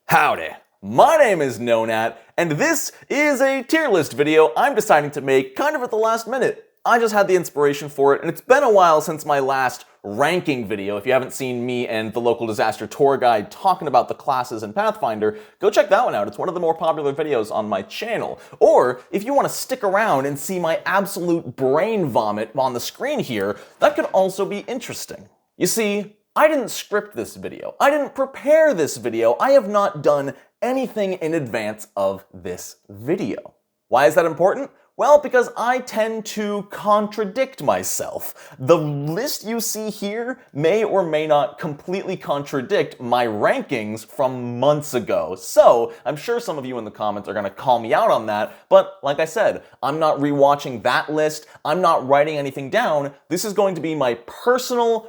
Howdy, my name is Nonat, and this is a tier list video I'm deciding to make kind of at the last minute. I just had the inspiration for it, and it's been a while since my last ranking video. If you haven't seen me and the local disaster tour guide talking about the classes in Pathfinder, go check that one out. It's one of the more popular videos on my channel. Or, if you want to stick around and see my absolute brain vomit on the screen here, that could also be interesting. You see, I didn't script this video. I didn't prepare this video. I have not done anything in advance of this video. Why is that important? Well, because I tend to contradict myself. The list you see here may or may not completely contradict my rankings from months ago. So, I'm sure some of you in the comments are gonna call me out on that, but like I said, I'm not rewatching that list, I'm not writing anything down. This is going to be my personal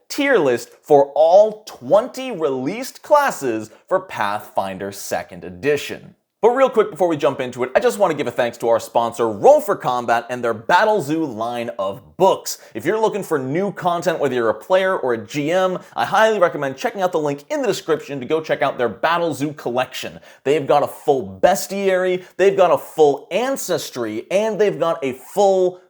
tier list for all 20 released classes for Pathfinder 2nd Edition. But real quick before we jump into it, I just want to give a thanks to our sponsor, Roll for Combat, and their Battle Zoo line of books. If you're looking for new content, whether you're a player or a GM, I highly recommend checking out the link in the description to go check out their Battle Zoo collection. They've got a full bestiary, they've got a full ancestry, and they've got a full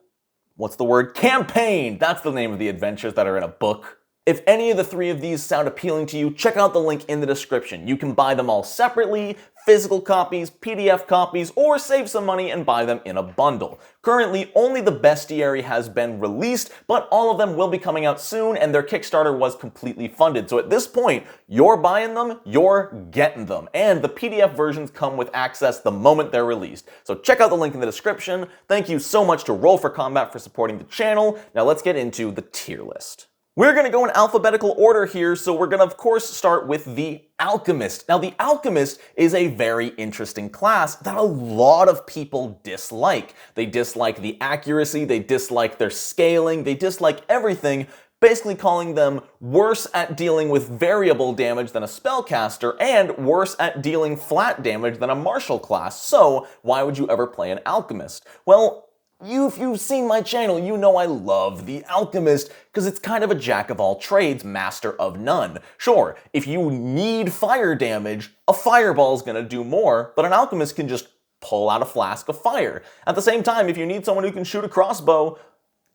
campaign. That's the name of the adventures that are in a book. If any of the three of these sound appealing to you, check out the link in the description. You can buy them all separately, physical copies, PDF copies, or save some money and buy them in a bundle. Currently, only the bestiary has been released, but all of them will be coming out soon, and their Kickstarter was completely funded. So at this point, you're buying them, you're getting them. And the PDF versions come with access the moment they're released. So check out the link in the description. Thank you so much to Roll for Combat for supporting the channel. Now let's get into the tier list. We're going to go in alphabetical order here, so we're going to of course start with the Alchemist. Now the Alchemist is a very interesting class that a lot of people dislike. They dislike the accuracy, they dislike their scaling, they dislike everything, basically calling them worse at dealing with variable damage than a spellcaster and worse at dealing flat damage than a martial class. So why would you ever play an Alchemist? Well, if you've seen my channel, you know I love the Alchemist because it's kind of a jack of all trades, master of none. Sure, if you need fire damage, a fireball's gonna do more, but an Alchemist can just pull out a flask of fire. At the same time, if you need someone who can shoot a crossbow,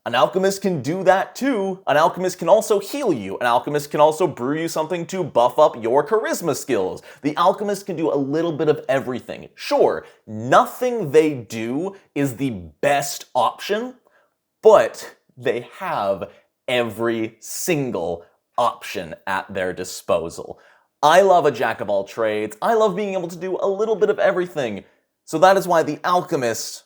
an Alchemist can do that too. An Alchemist can also heal you. An Alchemist can also brew you something to buff up your charisma skills. The Alchemist can do a little bit of everything. Sure, nothing they do is the best option, but they have every single option at their disposal. I love a jack of all trades. I love being able to do a little bit of everything. So that is why the Alchemist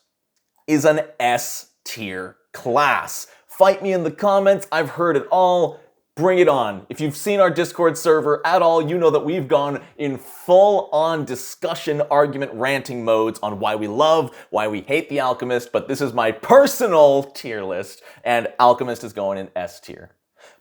is an S tier class. Fight me in the comments, I've heard it all, bring it on. If you've seen our Discord server at all, you know that we've gone in full-on discussion, argument, ranting modes on why we love, why we hate the Alchemist, but this is my personal tier list, and Alchemist is going in S tier.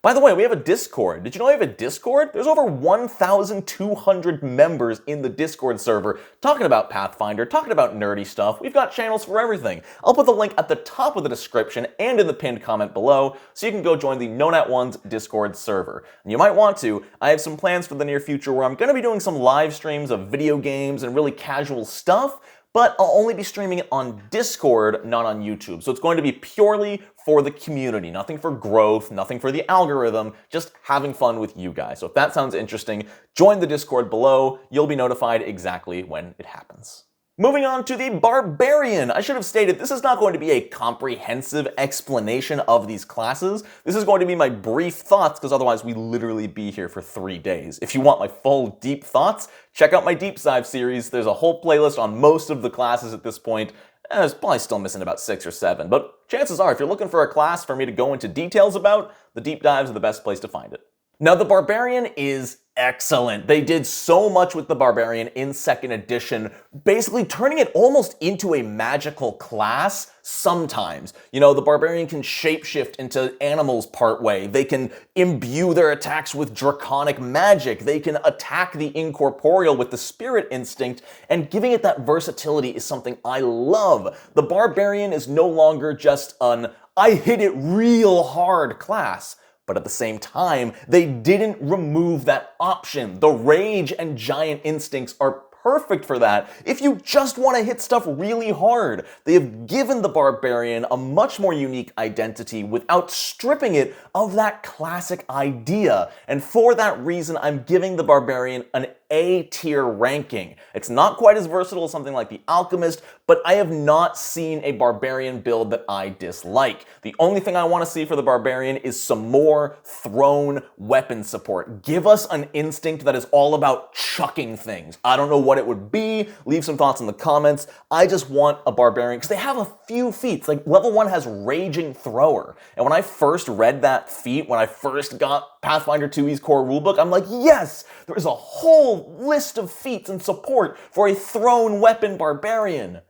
By the way, we have a Discord. Did you know we have a Discord? There's over 1,200 members in the Discord server talking about Pathfinder, talking about nerdy stuff. We've got channels for everything. I'll put the link at the top of the description and in the pinned comment below so you can go join the Nonat1's Discord server. And you might want to. I have some plans for the near future where I'm going to be doing some live streams of video games and really casual stuff, but I'll only be streaming it on Discord, not on YouTube. So it's going to be purely for the community, nothing for growth, nothing for the algorithm, just having fun with you guys. So if that sounds interesting, join the Discord below. You'll be notified exactly when it happens. Moving on to the Barbarian. I should have stated this is not going to be a comprehensive explanation of these classes. This is going to be my brief thoughts because otherwise we literally be here for 3 days. If you want my full deep thoughts, check out my Deep Dive series. There's a whole playlist on most of the classes at this point. There's probably still missing about 6 or 7, but chances are if you're looking for a class for me to go into details about, the Deep Dives are the best place to find it. Now the Barbarian is excellent. They did so much with the Barbarian in 2nd edition, basically turning it almost into a magical class sometimes. You know, the Barbarian can shapeshift into animals partway. They can imbue their attacks with draconic magic. They can attack the incorporeal with the spirit instinct, and giving it that versatility is something I love. The Barbarian is no longer just an I hit it real hard class. But at the same time, they didn't remove that option. The Rage and Giant instincts are perfect for that if you just want to hit stuff really hard. They have given the Barbarian a much more unique identity without stripping it of that classic idea. And for that reason, I'm giving the Barbarian an A-tier ranking. It's not quite as versatile as something like the Alchemist, but I have not seen a Barbarian build that I dislike. The only thing I want to see for the Barbarian is some more thrown weapon support. Give us an instinct that is all about chucking things. I don't know what it would be. Leave some thoughts in the comments. I just want a Barbarian, because they have a few feats. Like, level 1 has Raging Thrower. And when I first read that feat, when I first got Pathfinder 2e's core rulebook, I'm like, yes, there is a whole list of feats and support for a thrown weapon Barbarian.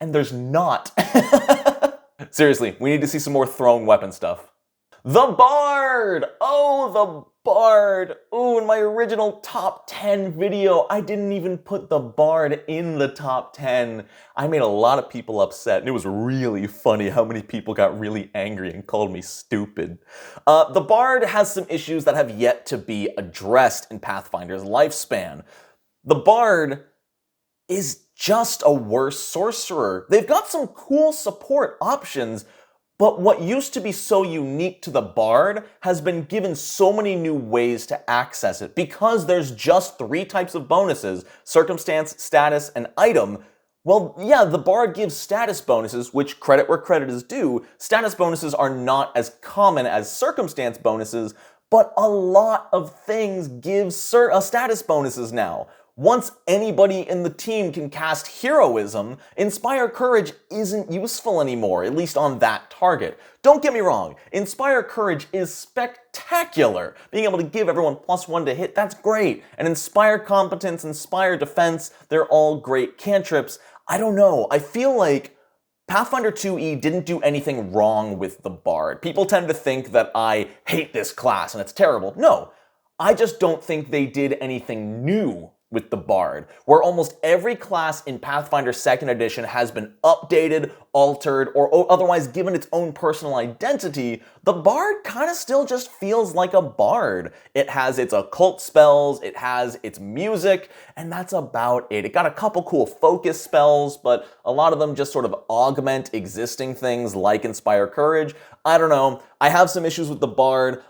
And there's not. Seriously, we need to see some more thrown weapon stuff. The Bard! Oh, the Bard! Ooh, in my original top 10 video, I didn't even put the Bard in the top 10. I made a lot of people upset, and it was really funny how many people got really angry and called me stupid. The Bard has some issues that have yet to be addressed in Pathfinder's lifespan. The Bard is just a worse sorcerer. They've got some cool support options, but what used to be so unique to the Bard has been given so many new ways to access it. Because there's just 3 types of bonuses, circumstance, status, and item. Well, yeah, the Bard gives status bonuses, which credit where credit is due. Status bonuses are not as common as circumstance bonuses, but a lot of things give status bonuses now. Once anybody in the team can cast Heroism, Inspire Courage isn't useful anymore, at least on that target. Don't get me wrong, Inspire Courage is spectacular. Being able to give everyone +1 to hit, that's great. And Inspire Competence, Inspire Defense, they're all great cantrips. I don't know, I feel like Pathfinder 2e didn't do anything wrong with the Bard. People tend to think that I hate this class and it's terrible. No, I just don't think they did anything new with the Bard, where almost every class in Pathfinder 2nd Edition has been updated, altered, or otherwise given its own personal identity. The Bard kind of still just feels like a Bard. It has its occult spells, it has its music, and that's about it. It got a couple cool focus spells, but a lot of them just sort of augment existing things like Inspire Courage. I don't know. I have some issues with the Bard.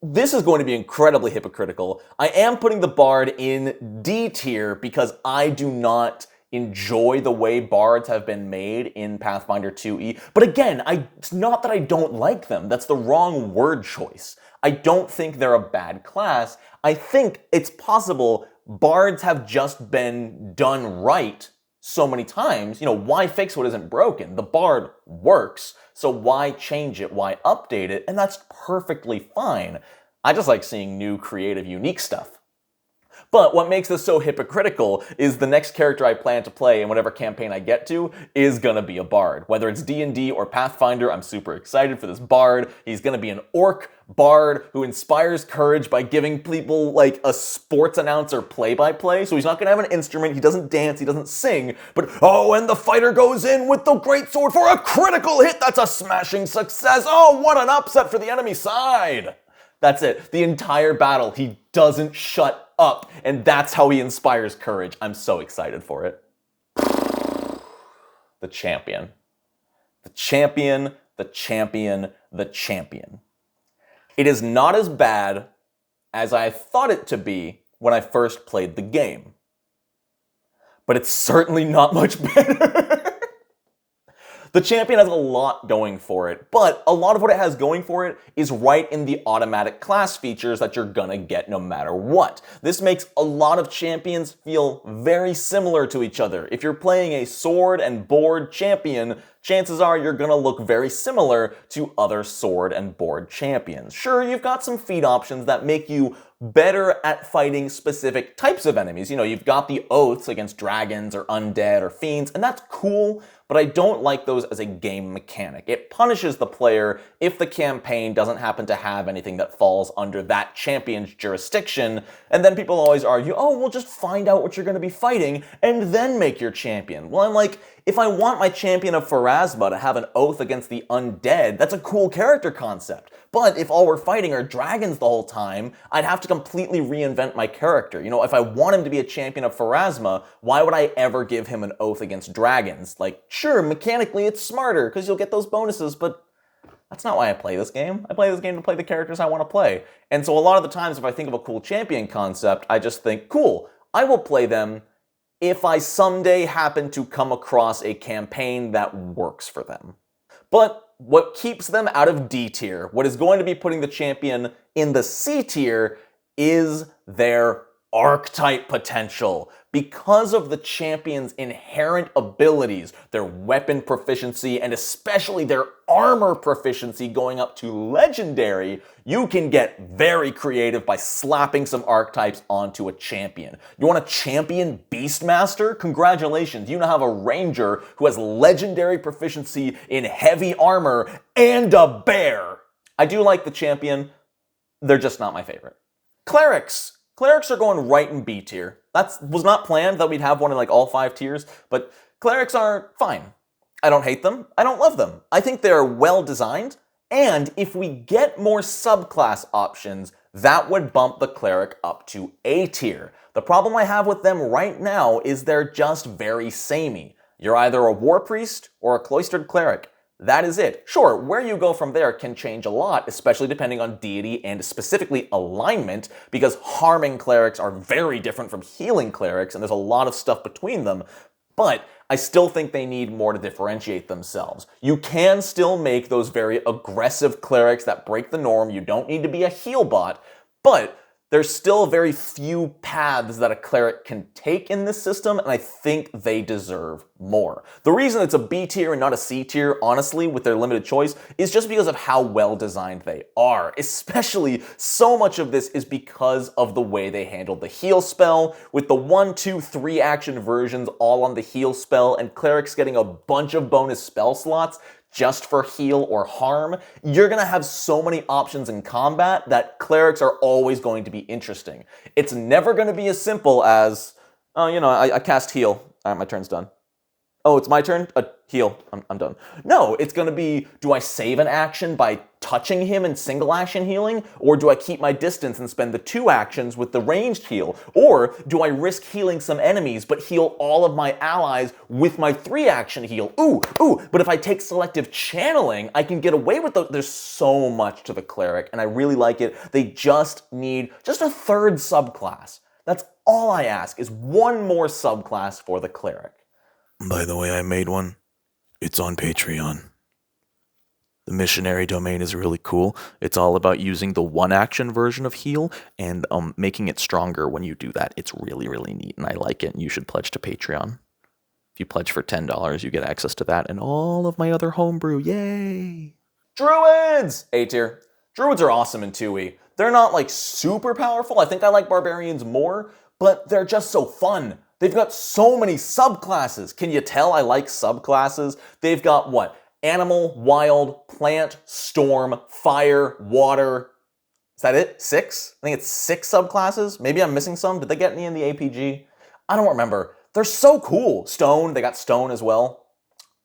This is going to be incredibly hypocritical. I am putting the Bard in D tier because I do not enjoy the way Bards have been made in Pathfinder 2e. But again, it's not that I don't like them. That's the wrong word choice. I don't think they're a bad class. I think it's possible Bards have just been done right so many times. You know, why fix what isn't broken? The Bard works, so why change it? Why update it? And that's perfectly fine. I just like seeing new, creative, unique stuff. But what makes this so hypocritical is the next character I plan to play in whatever campaign I get to is gonna be a Bard. Whether it's D&D or Pathfinder, I'm super excited for this Bard. He's gonna be an orc Bard who inspires courage by giving people like a sports announcer play-by-play. So he's not gonna have an instrument, he doesn't dance, he doesn't sing, but oh, and the fighter goes in with the greatsword for a critical hit! That's a smashing success! Oh, what an upset for the enemy side! That's it. The entire battle, he doesn't shut up, and that's how he inspires courage. I'm so excited for it. The champion. The champion, the champion, the champion. It is not as bad as I thought it to be when I first played the game. But it's certainly not much better. The champion has a lot going for it, but a lot of what it has going for it is right in the automatic class features that you're gonna get no matter what. This makes a lot of champions feel very similar to each other. If you're playing a sword and board champion, chances are you're gonna look very similar to other sword and board champions. Sure, you've got some feat options that make you better at fighting specific types of enemies. You know, you've got the oaths against dragons or undead or fiends, and that's cool, but I don't like those as a game mechanic. It punishes the player if the campaign doesn't happen to have anything that falls under that champion's jurisdiction, and then people always argue, oh, well, just find out what you're gonna be fighting and then make your champion. Well, I'm like, if I want my champion of Pharasma Pharasma to have an oath against the undead, that's a cool character concept. But if all we're fighting are dragons the whole time, I'd have to completely reinvent my character. You know, if I want him to be a champion of Pharasma, why would I ever give him an oath against dragons? Like, sure, mechanically it's smarter, because you'll get those bonuses, but that's not why I play this game. I play this game to play the characters I want to play. And so a lot of the times if I think of a cool champion concept, I just think, cool, I will play them if I someday happen to come across a campaign that works for them. But what keeps them out of D tier, what is going to be putting the champion in the C tier, is their archetype potential. Because of the champion's inherent abilities, their weapon proficiency, and especially their armor proficiency going up to legendary, you can get very creative by slapping some archetypes onto a champion. You want a champion Beastmaster? Congratulations, you now have a ranger who has legendary proficiency in heavy armor and a bear. I do like the champion, they're just not my favorite. Clerics. Clerics are going right in B tier. That was not planned that we'd have one in like all 5 tiers, but clerics are fine. I don't hate them, I don't love them. I think they're well designed, and if we get more subclass options, that would bump the cleric up to A tier. The problem I have with them right now is they're just very samey. You're either a war priest or a cloistered cleric. That is it. Sure, where you go from there can change a lot, especially depending on deity and specifically alignment, because harming clerics are very different from healing clerics, and there's a lot of stuff between them, but I still think they need more to differentiate themselves. You can still make those very aggressive clerics that break the norm, you don't need to be a heal bot, but there's still very few paths that a cleric can take in this system, and I think they deserve more. The reason it's a B tier and not a C tier, honestly, with their limited choice, is just because of how well designed they are. Especially, so much of this is because of the way they handled the heal spell, with the 1, 2, 3 action versions all on the heal spell, and clerics getting a bunch of bonus spell slots just for heal or harm. You're gonna have so many options in combat that clerics are always going to be interesting. It's never gonna be as simple as, oh, you know, I cast heal. All right, my turn's done. Oh, it's my turn? Heal. I'm done. No, it's gonna be, do I save an action by touching him and single action healing? Or do I keep my distance and spend the 2 actions with the ranged heal? Or do I risk healing some enemies but heal all of my allies with my 3 action heal? Ooh, but if I take selective channeling, I can get away with there's so much to the cleric, and I really like it. They just need just a 3rd subclass. That's all I ask, is 1 more subclass for the cleric. By the way, I made one. It's on Patreon. The missionary domain is really cool. It's all about using the 1 action version of heal and making it stronger when you do that. It's really, really neat, and I like it, and you should pledge to Patreon. If you pledge for $10, you get access to that and all of my other homebrew. Yay! Druids! A tier. Druids are awesome in 2e. They're not like super powerful. I think I like barbarians more, but they're just so fun. They've got so many subclasses. Can you tell I like subclasses? They've got what? Animal, wild, plant, storm, fire, water. Is that it? 6? I think it's 6 subclasses. Maybe I'm missing some. Did they get any in the APG? I don't remember. They're so cool. Stone, they got stone as well.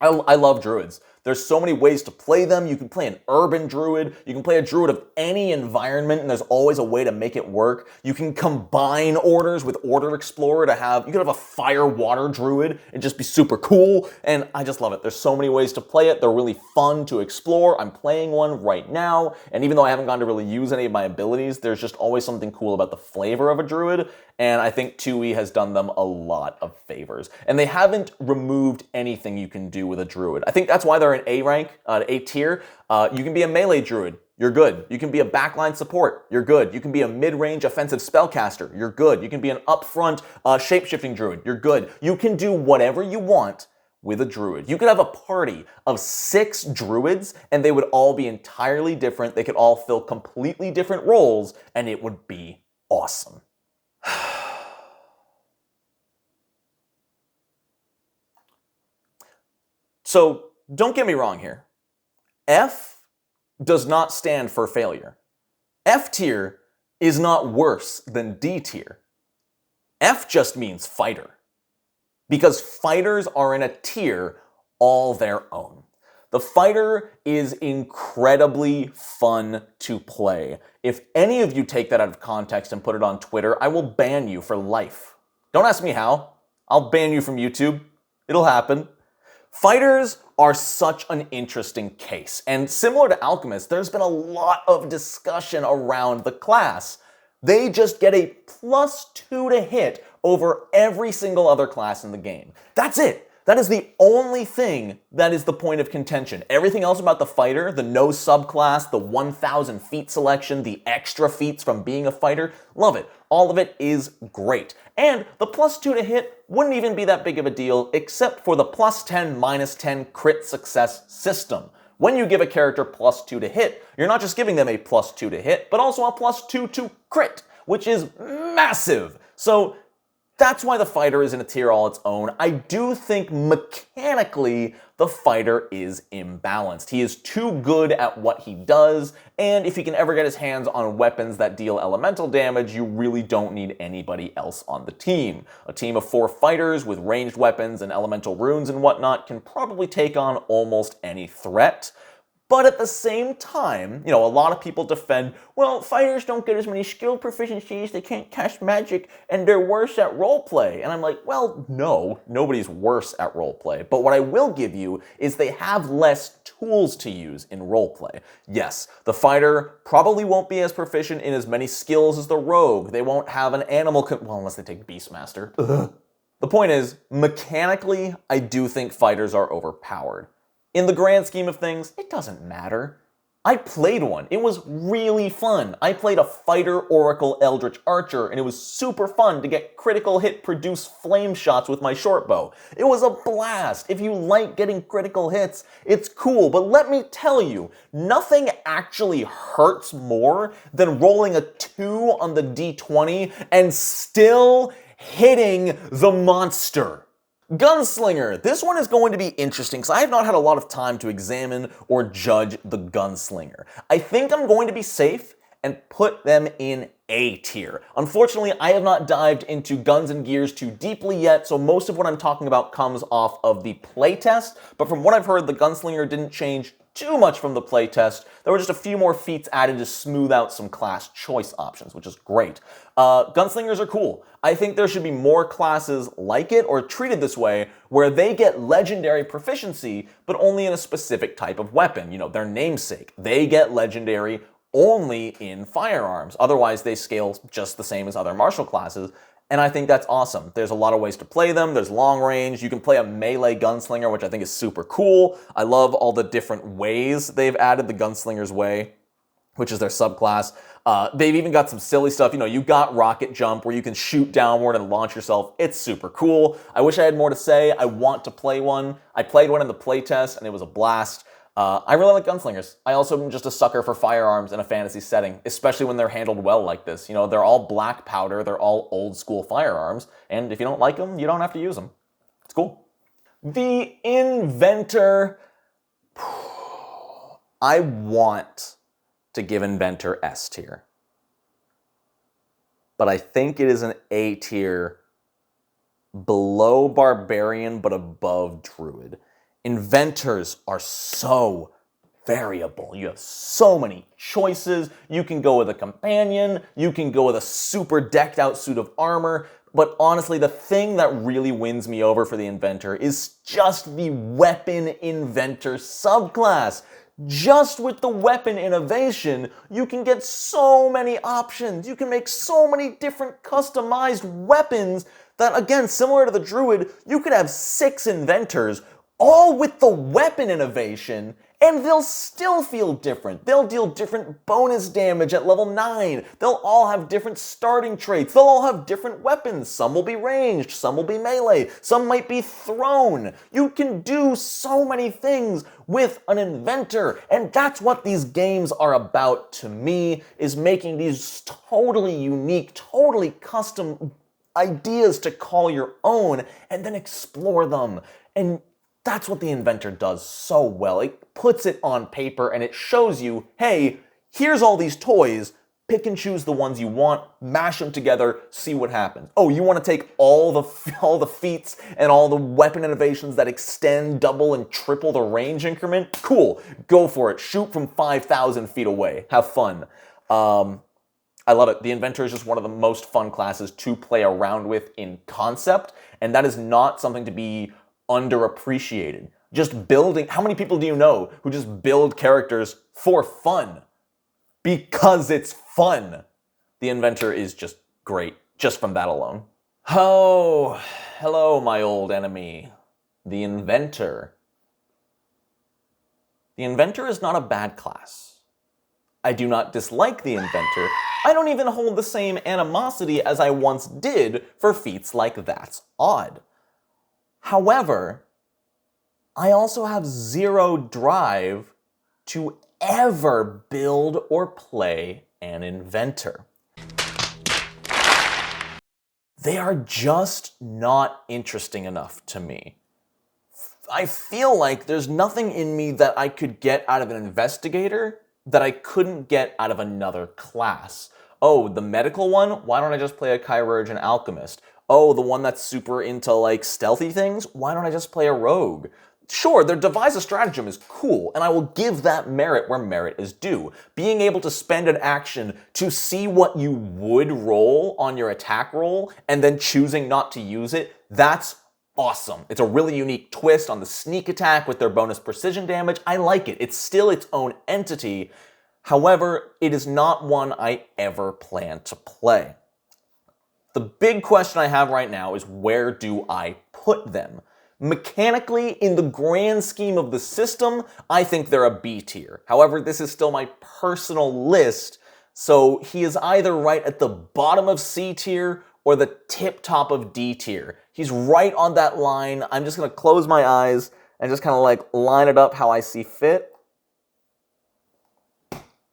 I love druids. There's so many ways to play them. You can play an urban druid. You can play a druid of any environment, and there's always a way to make it work. You can combine orders with Order Explorer to have, you could have a fire water druid and just be super cool, and I just love it. There's so many ways to play it. They're really fun to explore. I'm playing one right now, and even though I haven't gotten to really use any of my abilities, there's just always something cool about the flavor of a druid, and I think 2e has done them a lot of favors. And they haven't removed anything you can do with a druid. I think that's why they're an A rank, A tier. You can be a melee druid, you're good. You can be a backline support, you're good. You can be a mid-range offensive spellcaster, you're good. You can be an upfront shape-shifting druid, you're good. You can do whatever you want with a druid. You could have a party of 6 druids, and they would all be entirely different. They could all fill completely different roles, and it would be awesome. So, don't get me wrong here. F does not stand for failure. F tier is not worse than D tier. F just means fighter. Because fighters are in a tier all their own. The fighter is incredibly fun to play. If any of you take that out of context and put it on Twitter, I will ban you for life. Don't ask me how. I'll ban you from YouTube. It'll happen. Fighters are such an interesting case, and similar to Alchemist, there's been a lot of discussion around the class. They just get a +2 to hit over every single other class in the game. That's it. That is the only thing that is the point of contention. Everything else about the fighter, the no subclass, the 1,000 feat selection, the extra feats from being a fighter, love it. All of it is great. And the +2 to hit wouldn't even be that big of a deal except for the +10, -10 crit success system. When you give a character +2 to hit, you're not just giving them a +2 to hit, but also a +2 to crit, which is massive. So that's why the fighter is in a tier all its own. I do think mechanically the fighter is imbalanced. He is too good at what he does, and if he can ever get his hands on weapons that deal elemental damage, you really don't need anybody else on the team. A team of 4 fighters with ranged weapons and elemental runes and whatnot can probably take on almost any threat. But at the same time, a lot of people defend, well, fighters don't get as many skill proficiencies, they can't cast magic, and they're worse at roleplay. And I'm like, well, no, nobody's worse at roleplay. But what I will give you is they have less tools to use in roleplay. Yes, the fighter probably won't be as proficient in as many skills as the rogue. They won't have an animal, well, unless they take Beastmaster. Ugh. The point is, mechanically, I do think fighters are overpowered. In the grand scheme of things, it doesn't matter. I played one. It was really fun. I played a Fighter Oracle Eldritch Archer, and it was super fun to get critical hit produce flame shots with my short bow. It was a blast. If you like getting critical hits, it's cool. But let me tell you, nothing actually hurts more than rolling a 2 on the D20 and still hitting the monster. Gunslinger. This one is going to be interesting because I have not had a lot of time to examine or judge the Gunslinger. I think I'm going to be safe and put them in A tier. Unfortunately, I have not dived into Guns and Gears too deeply yet, so most of what I'm talking about comes off of the playtest, but from what I've heard, the Gunslinger didn't change too much from the playtest. There were just a few more feats added to smooth out some class choice options, which is great. Gunslingers are cool. I think there should be more classes like it or treated this way where they get legendary proficiency, but only in a specific type of weapon, their namesake. They get legendary only in firearms. Otherwise, they scale just the same as other martial classes. And I think that's awesome. There's a lot of ways to play them. There's long range. You can play a melee gunslinger, which I think is super cool. I love all the different ways they've added the gunslinger's way, which is their subclass. They've even got some silly stuff. You got rocket jump where you can shoot downward and launch yourself. It's super cool. I wish I had more to say. I want to play one. I played one in the playtest and it was a blast. I really like gunslingers. I also am just a sucker for firearms in a fantasy setting, especially when they're handled well like this. They're all black powder, they're all old school firearms, and if you don't like them, you don't have to use them. It's cool. The Inventor. I want to give Inventor S tier, but I think it is an A tier below Barbarian but above Druid. Inventors are so variable. You have so many choices. You can go with a companion. You can go with a super decked out suit of armor. But honestly, the thing that really wins me over for the Inventor is just the Weapon Inventor subclass. Just with the weapon innovation, you can get so many options. You can make so many different customized weapons that, again, similar to the Druid, you could have 6 Inventors all with the weapon innovation, and they'll still feel different. They'll deal different bonus damage at level 9. They'll all have different starting traits. They'll all have different weapons. Some will be ranged, some will be melee, some might be thrown. You can do so many things with an Inventor, and that's what these games are about to me, is making these totally unique, totally custom ideas to call your own, and then explore them. And that's what the Inventor does so well. It puts it on paper and it shows you, hey, here's all these toys. pick and choose the ones you want, mash them together, see what happens. Oh, you want to take all the feats and all the weapon innovations that extend, double, and triple the range increment? Cool, go for it. Shoot from 5,000 feet away. Have fun. I love it. The Inventor is just one of the most fun classes to play around with in concept, and that is not something to be underappreciated. Just building, how many people do you know who just build characters for fun? Because it's fun. The Inventor is just great, just from that alone. Oh, hello, my old enemy, the Inventor. The Inventor is not a bad class. I do not dislike the Inventor. I don't even hold the same animosity as I once did for feats like That's Odd. However, I also have zero drive to ever build or play an Inventor. They are just not interesting enough to me. I feel like there's nothing in me that I could get out of an Investigator that I couldn't get out of another class. Oh, the medical one? Why don't I just play a Chirurgeon Alchemist? Oh, the one that's super into like stealthy things? Why don't I just play a rogue? Sure, their devise a stratagem is cool, and I will give that merit where merit is due. Being able to spend an action to see what you would roll on your attack roll, and then choosing not to use it, that's awesome. It's a really unique twist on the sneak attack with their bonus precision damage. I like it. It's still its own entity. However, it is not one I ever plan to play. The big question I have right now is, where do I put them? Mechanically, in the grand scheme of the system, I think they're a B tier. However, this is still my personal list, so he is either right at the bottom of C tier or the tip top of D tier. He's right on that line. I'm just gonna close my eyes and just kind of like line it up how I see fit.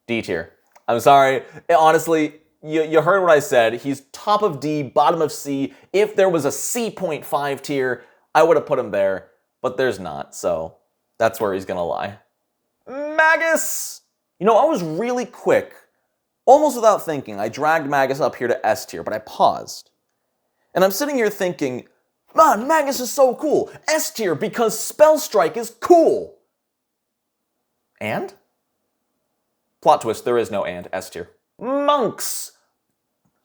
D tier. I'm sorry. Honestly, you heard what I said. He's top of D, bottom of C. If there was a C.5 tier, I would have put him there, but there's not, so that's where he's gonna lie. Magus! You know, I was really quick, almost without thinking. I dragged Magus up here to S tier, but I paused. And I'm sitting here thinking, man, Magus is so cool. S tier because Spell Strike is cool. And? Plot twist, there is no and. S tier. Monks!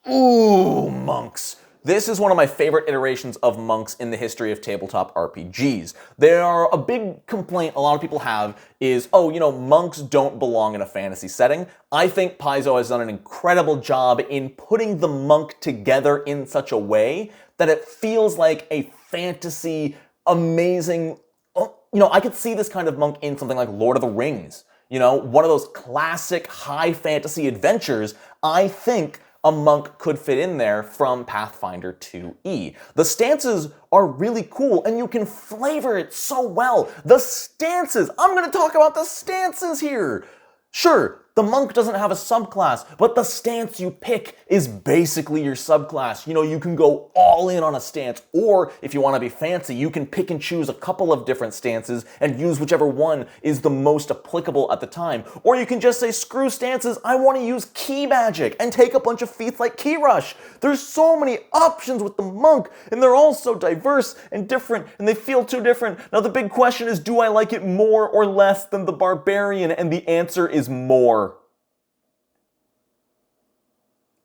Ooh, monks. This is one of my favorite iterations of monks in the history of tabletop RPGs. They are a big complaint a lot of people have is, oh, you know, monks don't belong in a fantasy setting. I think Paizo has done an incredible job in putting the monk together in such a way that it feels like a fantasy, amazing, you know, I could see this kind of monk in something like Lord of the Rings. You know, one of those classic high fantasy adventures. I think a monk could fit in there from Pathfinder 2E. The stances are really cool, and you can flavor it so well. The stances! I'm gonna talk about the stances here! Sure, the monk doesn't have a subclass, but the stance you pick is basically your subclass. You know, you can go all in on a stance, or if you want to be fancy, you can pick and choose a couple of different stances and use whichever one is the most applicable at the time. Or you can just say, screw stances, I want to use key magic and take a bunch of feats like Key Rush. There's so many options with the monk, and they're all so diverse and different, and they feel too different. Now the big question is, do I like it more or less than the Barbarian? And the answer is more.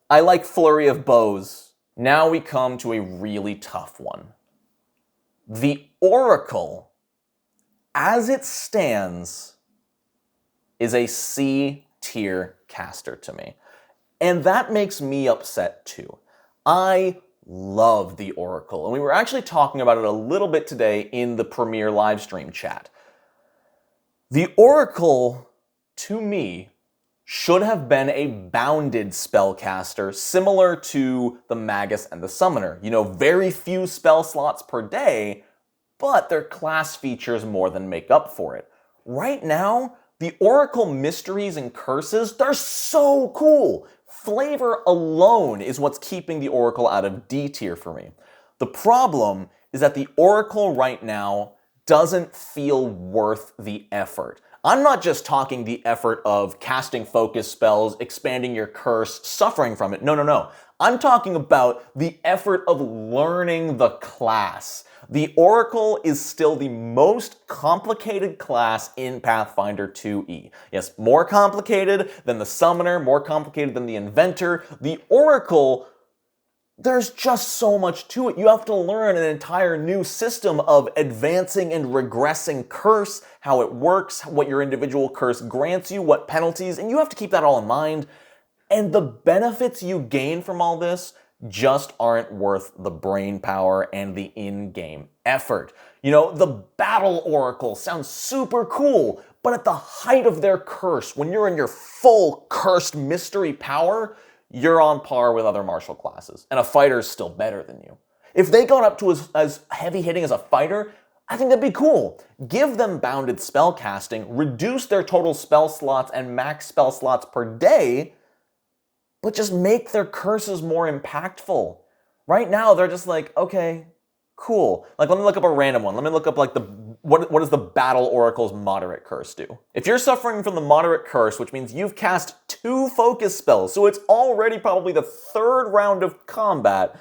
I like Flurry of Bows. Now we come to a really tough one. The Oracle, as it stands, is a C tier caster to me. And that makes me upset too. I love the Oracle, and we were actually talking about it a little bit today in the Premiere livestream chat. The Oracle, to me, should have been a bounded spellcaster, similar to the Magus and the Summoner. You know, very few spell slots per day, but their class features more than make up for it. Right now, the Oracle Mysteries and Curses, they're so cool! Flavor alone is what's keeping the Oracle out of D tier for me. The problem is that the Oracle right now doesn't feel worth the effort. I'm not just talking the effort of casting focus spells, expanding your curse, suffering from it. No. I'm talking about the effort of learning the class. The Oracle is still the most complicated class in Pathfinder 2e. Yes, more complicated than the Summoner, more complicated than the Inventor. The Oracle, there's just so much to it. You have to learn an entire new system of advancing and regressing curse, how it works, what your individual curse grants you, what penalties, and you have to keep that all in mind. And the benefits you gain from all this just aren't worth the brain power and the in-game effort. You know, the Battle Oracle sounds super cool, but at the height of their curse, when you're in your full cursed mystery power, you're on par with other martial classes, and a fighter's still better than you. If they got up to as heavy-hitting as a fighter, I think that'd be cool. Give them bounded spell casting, reduce their total spell slots and max spell slots per day, but just make their curses more impactful. Right now, they're just like, okay, cool. Like, let me look up a random one. Let me look up, like, what does the Battle Oracle's Moderate Curse do? If you're suffering from the Moderate Curse, which means you've cast 2 focus spells, so it's already probably the 3rd round of combat,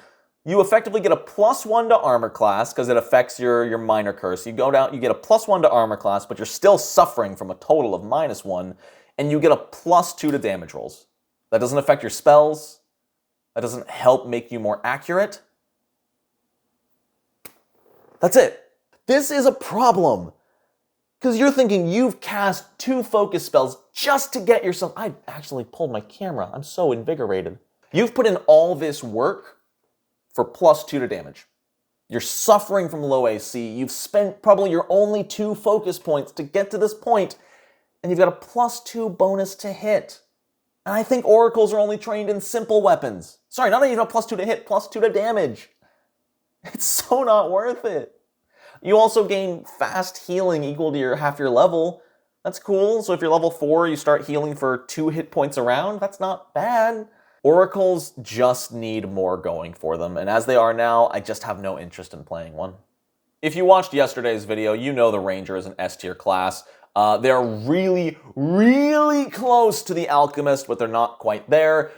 you effectively get a +1 to armor class, because it affects your minor curse. You go down, you get a +1 to armor class, but you're still suffering from a total of -1, and you get a +2 to damage rolls. That doesn't affect your spells. That doesn't help make you more accurate. That's it. This is a problem. Because you're thinking you've cast 2 focus spells just to get yourself... I actually pulled my camera. I'm so invigorated. You've put in all this work for +2 to damage. You're suffering from low AC. You've spent probably your only 2 focus points to get to this point, and you've got a +2 bonus to hit. And I think oracles are only trained in simple weapons. Sorry, not even a +2 to hit, +2 to damage. It's so not worth it. You also gain fast healing equal to half your level. That's cool. So if you're level 4, you start healing for 2 hit points around. That's not bad. Oracles just need more going for them. And as they are now, I just have no interest in playing one. If you watched yesterday's video, you know the Ranger is an S-tier class. They're really, really close to the Alchemist, but they're not quite there.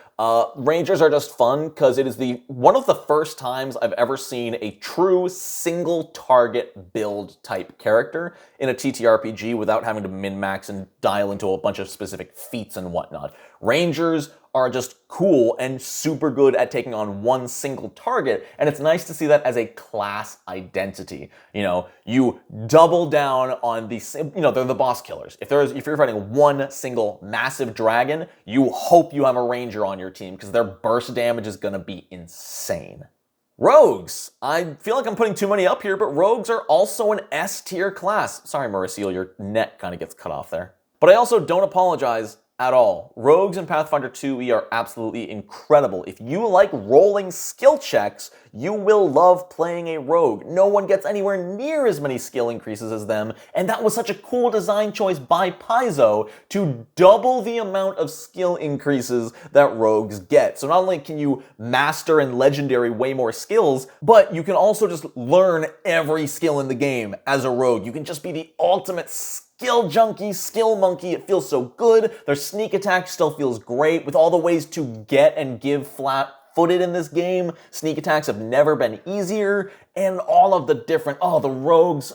Rangers are just fun because it is one of the first times I've ever seen a true single target build type character in a TTRPG without having to min-max and dial into a bunch of specific feats and whatnot. Rangers are just cool and super good at taking on one single target, and it's nice to see that as a class identity. You know, you double down on they're the boss killers. If you're fighting one single massive dragon, you hope you have a ranger on your team because their burst damage is gonna be insane. Rogues! I feel like I'm putting too many up here, but rogues are also an S-tier class. Sorry, Mauricio, your neck kind of gets cut off there. But I also don't apologize at all. Rogues in Pathfinder 2e are absolutely incredible. If you like rolling skill checks, you will love playing a rogue. No one gets anywhere near as many skill increases as them, and that was such a cool design choice by Paizo to double the amount of skill increases that rogues get. So not only can you master and legendary way more skills, but you can also just learn every skill in the game as a rogue. You can just be the ultimate skill junkie, skill monkey. It feels so good. Their sneak attack still feels great. With all the ways to get and give flat-footed in this game, sneak attacks have never been easier. And all of the different, the rogues,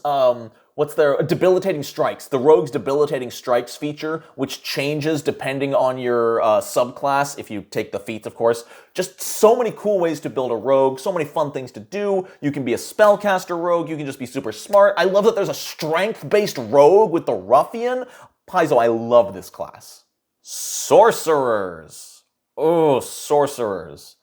what's their debilitating strikes? The rogue's debilitating strikes feature, which changes depending on your subclass, if you take the feats, of course. Just so many cool ways to build a rogue, so many fun things to do. You can be a spellcaster rogue, you can just be super smart. I love that there's a strength-based rogue with the ruffian. Paizo, I love this class. Sorcerers. Oh, sorcerers.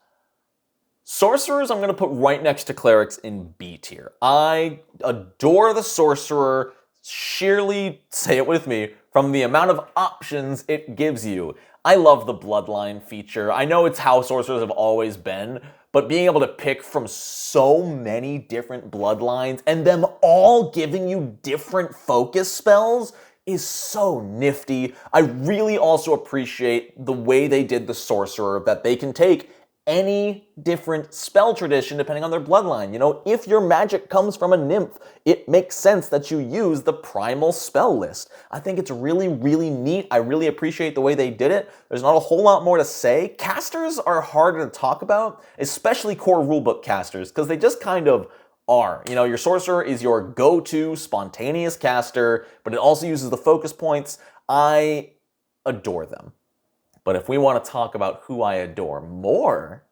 Sorcerers I'm going to put right next to clerics in B tier. I adore the sorcerer, sheerly, say it with me, from the amount of options it gives you. I love the bloodline feature. I know it's how sorcerers have always been, but being able to pick from so many different bloodlines and them all giving you different focus spells is so nifty. I really also appreciate the way they did the sorcerer, that they can take any different spell tradition depending on their bloodline. You know, if your magic comes from a nymph, it makes sense that you use the primal spell list. I think it's really, really neat. I really appreciate the way they did it. There's not a whole lot more to say. Casters are harder to talk about, especially core rulebook casters, because they just kind of are. You know, your sorcerer is your go-to spontaneous caster, but it also uses the focus points. I adore them. But if we want to talk about who I adore more,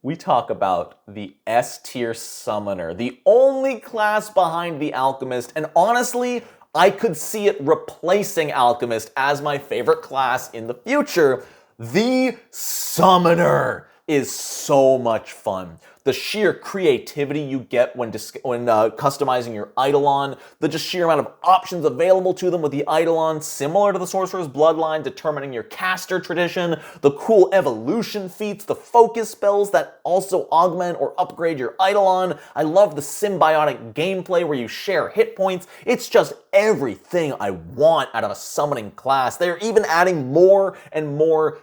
we talk about the S-tier summoner, the only class behind the Alchemist, and honestly, I could see it replacing Alchemist as my favorite class in the future. The Summoner is so much fun. The sheer creativity you get when customizing your Eidolon, the just sheer amount of options available to them with the Eidolon, similar to the Sorcerer's Bloodline, determining your caster tradition, the cool evolution feats, the focus spells that also augment or upgrade your Eidolon. I love the symbiotic gameplay where you share hit points. It's just everything I want out of a summoning class. They're even adding more and more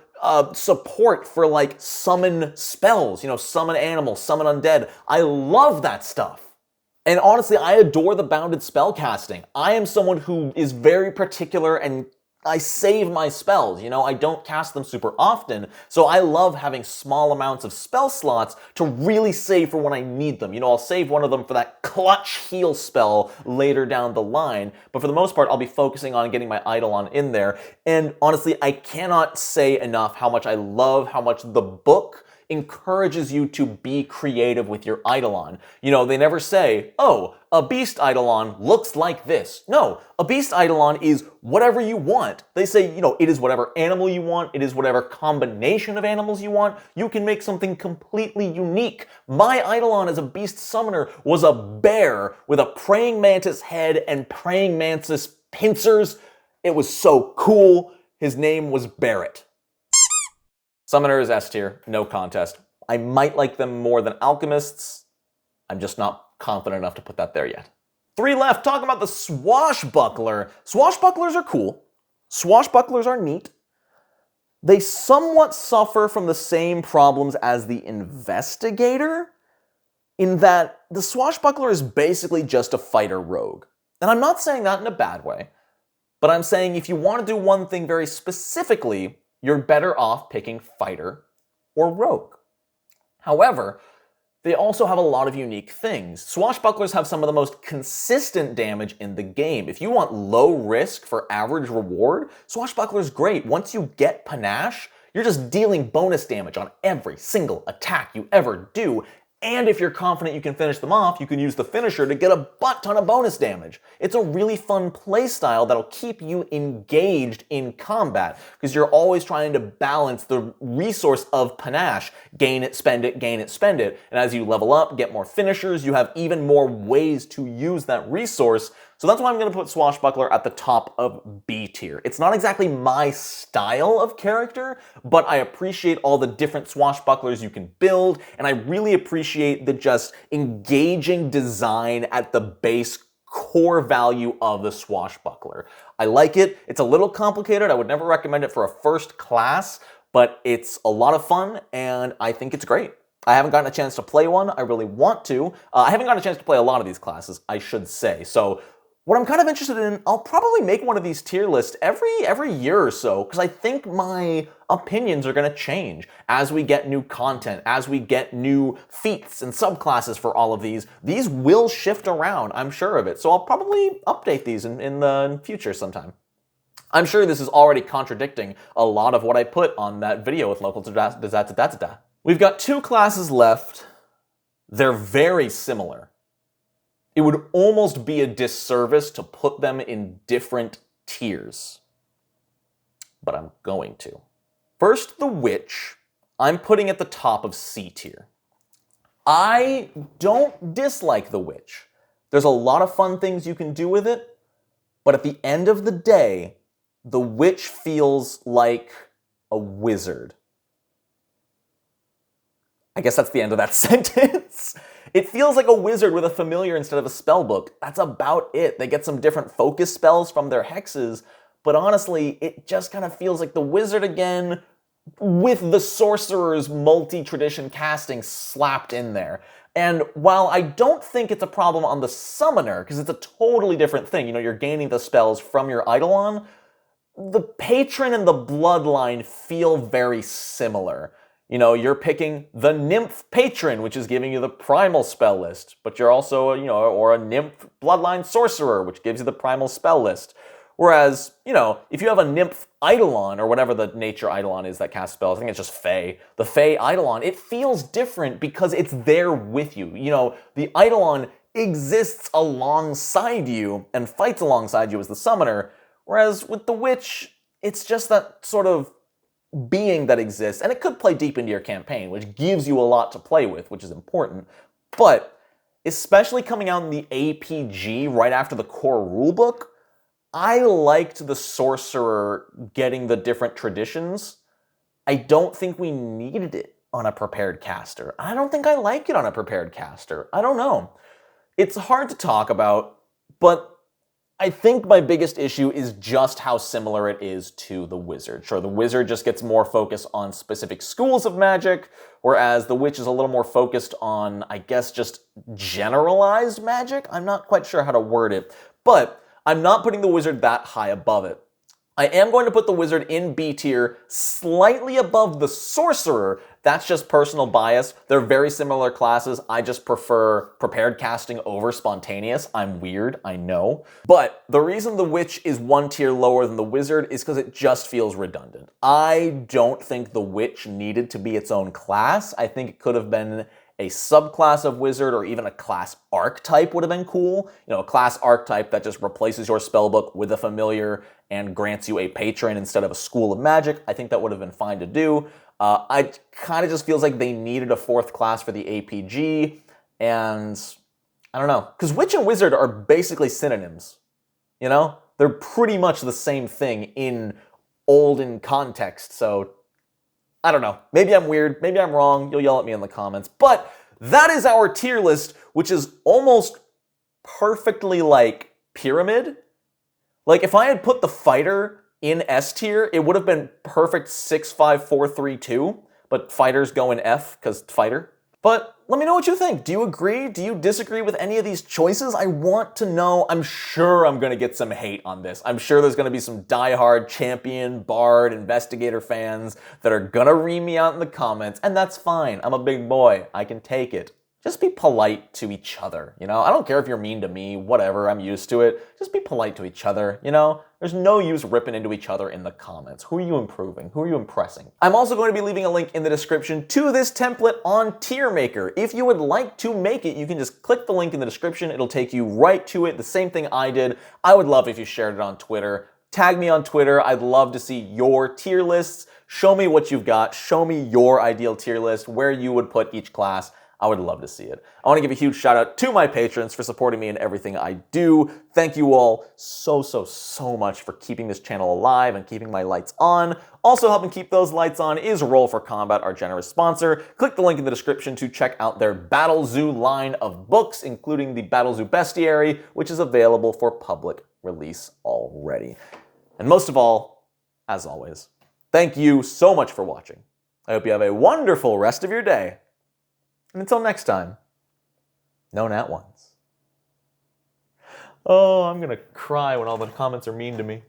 support for like summon spells, you know, summon animals, summon undead. I love that stuff. And honestly, I adore the bounded spell casting. I am someone who is very particular and I save my spells, you know, I don't cast them super often, so I love having small amounts of spell slots to really save for when I need them. You know, I'll save one of them for that clutch heal spell later down the line, but for the most part, I'll be focusing on getting my Eidolon in there, and honestly, I cannot say enough how much I love how much the book encourages you to be creative with your Eidolon. You know, they never say, oh, a beast Eidolon looks like this. No, a beast Eidolon is whatever you want. They say, you know, it is whatever animal you want, it is whatever combination of animals you want. You can make something completely unique. My Eidolon as a beast summoner was a bear with a praying mantis head and praying mantis pincers. It was so cool. His name was Barrett. Summoner is S tier, no contest. I might like them more than Alchemists. I'm just not confident enough to put that there yet. 3 left, talking about the Swashbuckler. Swashbucklers are cool. Swashbucklers are neat. They somewhat suffer from the same problems as the Investigator, in that the Swashbuckler is basically just a fighter rogue. And I'm not saying that in a bad way, but I'm saying if you want to do one thing very specifically, you're better off picking fighter or rogue. However, they also have a lot of unique things. Swashbucklers have some of the most consistent damage in the game. If you want low risk for average reward, Swashbuckler's great. Once you get Panache, you're just dealing bonus damage on every single attack you ever do. And if you're confident you can finish them off, you can use the finisher to get a butt ton of bonus damage. It's a really fun playstyle that'll keep you engaged in combat, because you're always trying to balance the resource of Panache. Gain it, spend it, gain it, spend it. And as you level up, get more finishers, you have even more ways to use that resource. So that's why I'm going to put Swashbuckler at the top of B tier. It's not exactly my style of character, but I appreciate all the different Swashbucklers you can build, and I really appreciate the just engaging design at the base core value of the Swashbuckler. I like it. It's a little complicated. I would never recommend it for a first class, but it's a lot of fun, and I think it's great. I haven't gotten a chance to play one. I really want to. I haven't gotten a chance to play a lot of these classes, I should say. So what I'm kind of interested in, I'll probably make one of these tier lists every year or so, because I think my opinions are going to change as we get new content, as we get new feats and subclasses for all of these. These will shift around, I'm sure of it. So I'll probably update these in the future sometime. I'm sure this is already contradicting a lot of what I put on that video with local da. We've got 2 classes left. They're very similar. It would almost be a disservice to put them in different tiers, but I'm going to. First, the Witch, I'm putting at the top of C tier. I don't dislike the Witch. There's a lot of fun things you can do with it, but at the end of the day, the Witch feels like a wizard. I guess that's the end of that sentence. It feels like a wizard with a familiar instead of a spell book. That's about it. They get some different focus spells from their hexes, but honestly, it just kind of feels like the wizard again, with the Sorcerer's multi-tradition casting slapped in there. And while I don't think it's a problem on the Summoner, because it's a totally different thing, you're gaining the spells from your Eidolon, the Patron and the Bloodline feel very similar. You're picking the Nymph Patron, which is giving you the Primal spell list, but you're also, or a Nymph Bloodline Sorcerer, which gives you the Primal spell list. Whereas, if you have a Nymph Eidolon, or whatever the nature Eidolon is that casts spells, I think it's just Fae, the Fae Eidolon, it feels different because it's there with you. The Eidolon exists alongside you and fights alongside you as the Summoner, whereas with the Witch, it's just that sort of being that exists, and it could play deep into your campaign, which gives you a lot to play with, which is important. But especially coming out in the APG right after the core rulebook, I liked the Sorcerer getting the different traditions. I don't think we needed it on a prepared caster. I don't think I like it on a prepared caster. I don't know. It's hard to talk about, but I think my biggest issue is just how similar it is to the Wizard. Sure, the Wizard just gets more focus on specific schools of magic, whereas the Witch is a little more focused on, I guess, just generalized magic. I'm not quite sure how to word it, but I'm not putting the Wizard that high above it. I am going to put the Wizard in B tier, slightly above the Sorcerer. That's just personal bias. They're very similar classes. I just prefer prepared casting over spontaneous. I'm weird, I know. But the reason the Witch is one tier lower than the Wizard is because it just feels redundant. I don't think the Witch needed to be its own class. I think it could have been a subclass of Wizard, or even a class archetype would have been cool. A class archetype that just replaces your spellbook with a familiar and grants you a patron instead of a school of magic. I think that would have been fine to do. I kind of just feels like they needed a fourth class for the APG, and I don't know. Because Witch and Wizard are basically synonyms, They're pretty much the same thing in olden context, so I don't know. Maybe I'm weird. Maybe I'm wrong. You'll yell at me in the comments. But that is our tier list, which is almost perfectly like pyramid. Like if I had put the Fighter in S tier, it would have been perfect 6, 5, 4, 3, 2. But Fighters go in F because Fighter. But let me know what you think. Do you agree? Do you disagree with any of these choices? I want to know. I'm sure I'm going to get some hate on this. I'm sure there's going to be some diehard Champion, Bard, Investigator fans that are going to ream me out in the comments, and that's fine. I'm a big boy. I can take it. Just be polite to each other, I don't care if you're mean to me, whatever, I'm used to it. Just be polite to each other, There's no use ripping into each other in the comments. Who are you improving? Who are you impressing? I'm also going to be leaving a link in the description to this template on Tier Maker. If you would like to make it, you can just click the link in the description. It'll take you right to it, the same thing I did. I would love if you shared it on Twitter. Tag me on Twitter. I'd love to see your tier lists. Show me what you've got. Show me your ideal tier list, where you would put each class. I would love to see it. I want to give a huge shout out to my patrons for supporting me in everything I do. Thank you all so much for keeping this channel alive and keeping my lights on. Also helping keep those lights on is Roll for Combat, our generous sponsor. Click the link in the description to check out their Battle Zoo line of books, including the Battle Zoo Bestiary, which is available for public release already. And most of all, as always, thank you so much for watching. I hope you have a wonderful rest of your day. And until next time, no nat ones. Oh, I'm gonna cry when all the comments are mean to me.